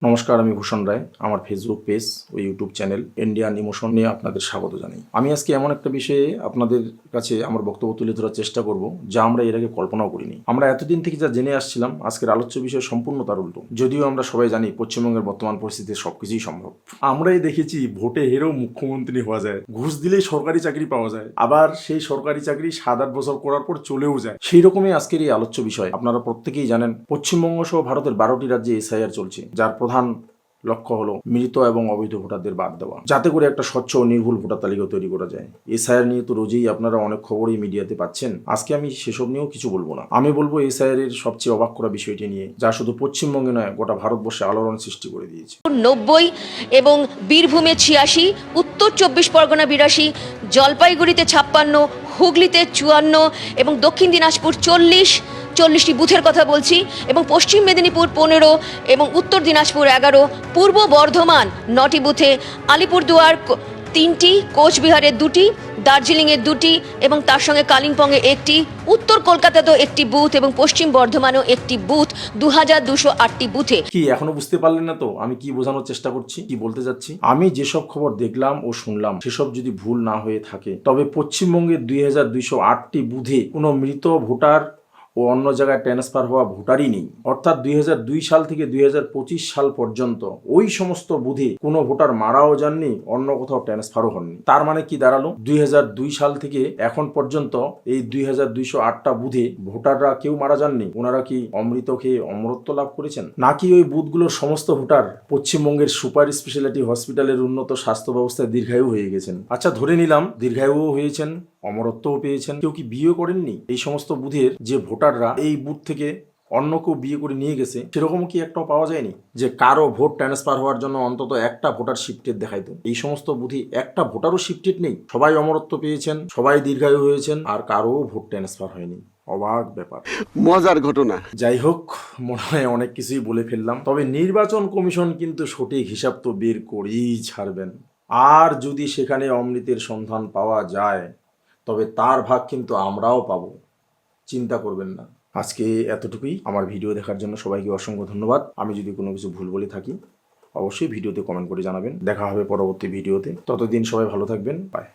নমস্কার, আমি ভূষণ রায়। আমার ফেসবুক পেজ ও ইউটিউব চ্যানেল ইন্ডিয়ান ইমোশন নিয়ে আপনাদের স্বাগত জানাই। আমি আজকে এমন একটা বিষয়ে আপনাদের কাছে আমার বক্তব্য তুলে ধরার চেষ্টা করব যা আমরা এর আগে কল্পনাও করিনি। আমরা এতদিন থেকে যা জেনে আসছিলাম, আজকের আলোচ্য বিষয় সম্পূর্ণ তার উল্টো। যদিও আমরা সবাই জানি পশ্চিমবঙ্গের বর্তমান পরিস্থিতিতে সবকিছুই সম্ভব। আমরাই দেখেছি ভোটে হেরেও মুখ্যমন্ত্রী হওয়া যায়, ঘুষ দিলেই সরকারি চাকরি পাওয়া যায়, আবার সেই সরকারি চাকরি 7-8 বছর করার পর চলেও যায়। সেই রকমই আজকের এই আলোচ্য বিষয়। আপনারা প্রত্যেকেই জানেন পশ্চিমবঙ্গ সহ ভারতের 12টি রাজ্যে এসআইআর চলছে, যার প্রধান লক্ষ্য হলো মৃত এবং অবৈধ ভোটারদের বাদ দেওয়া, যাতে করে একটা স্বচ্ছ ও নির্ভুল ভোটার তালিকা তৈরি করা যায়। এসআইআর নিয়ে তো রোজই আপনারা অনেক খবরই মিডিয়াতে পাচ্ছেন। আজকে আমি সেসব নিয়েও কিছু বলবো না। আমি বলবো এসআইআর এর সবচেয়ে অবাক করা বিষয়টি নিয়ে, যা শুধু পশ্চিমবঙ্গে নয় গোটা ভারতবর্ষে আলোড়ন সৃষ্টি করে দিয়েছে। 90 এবং বীরভূমে 86, উত্তর 24 পরগনা 82, জলপাইগুড়িতে 56, হুগলিতে 54 এবং দক্ষিণ দিনাজপুর 40টি বুথের কথা বলছি, এবং পশ্চিম মেদিনীপুর 15 এবং উত্তর দিনাজপুর 11, পূর্ব বর্ধমান 9টি বুথে, আলিপুরদুয়ার 3টি, কোচবিহারের 2টি, দার্জিলিংয়ের 2টি এবং তার সঙ্গে কালিম্পংয়ে 1টি, উত্তর কলকাতাতেও 1টি বুথ এবং পশ্চিম বর্ধমানেও 1টি বুথ, 2208টি বুথে। কি এখনো বুঝতে পারলেন না তো আমি কি বোঝানোর চেষ্টা করছি, কি বলতে যাচ্ছি? আমি যেসব খবর দেখলাম ও শুনলাম সেসব যদি ভুল না হয়ে থাকে, তবে পশ্চিমবঙ্গের 2208টি বুথে কোনো মৃত ভোটার ও অন্য জায়গায় ট্রান্সফার হওয়া ভোটারই নেই। অর্থাৎ 2002 সাল থেকে 2025 সাল পর্যন্ত ওই সমস্ত বুথে কোনো ভোটার মারাও যাননি, অন্য কোথাও ট্রান্সফারও হননি। তার মানে কি দাঁড়ালো? 2002 সাল থেকে এখন পর্যন্ত এই 2208টা বুথে ভোটাররা কেউ মারা যাননি। ওনারা কি অমৃত খেয়ে অমরত্ব লাভ করেছেন, নাকি ওই বুথগুলোর সমস্ত ভোটার পশ্চিমবঙ্গের সুপার স্পেশালিটি হসপিটালের উন্নত স্বাস্থ্য ব্যবস্থায় দীর্ঘায়ু হয়ে গেছেন? আচ্ছা, ধরে নিলাম দীর্ঘায়ুও হয়েছেন, অমরত্বও পেয়েছেন, কেউ কি বিয়ে করেননি? এই সমস্ত বুথের যে ভোটাররা এই বুথ থেকে অন্য কেউ বিয়ে করে নিয়ে গেছে, সেরকম কি একটাও পাওয়া যায়নি যে কারো ভোট ট্রান্সফার হওয়ার জন্য অন্তত একটা ভোটার শিফটেড দেখাইতো? এই সমস্ত বুথে একটা ভোটারও শিফটেড নেই। সবাই অমরত্ব পেয়েছেন, সবাই দীর্ঘায়ু হয়েছেন, আর কারো ভোট ট্রান্সফার হয়নি। অবাক ব্যাপার, মজার ঘটনা। যাই হোক, মনে হয় অনেক কিছুই বলে ফেললাম। তবে নির্বাচন কমিশন কিন্তু সঠিক হিসাব তো বের করেই ছাড়বেন। আর যদি সেখানে অমৃতের সন্ধান পাওয়া যায়, তবে তার ভাগ কিন্তু আমরাও পাবো, চিন্তা করবেন না। আজকে এতটুকুই। আমার ভিডিও দেখার জন্য সবাইকে অসংখ্য ধন্যবাদ। আমি যদি কোনো কিছু ভুল বলে থাকি অবশ্যই ভিডিওতে কমেন্ট করে জানাবেন। দেখা হবে পরবর্তী ভিডিওতে। ততদিন সবাই ভালো থাকবেন। বাই।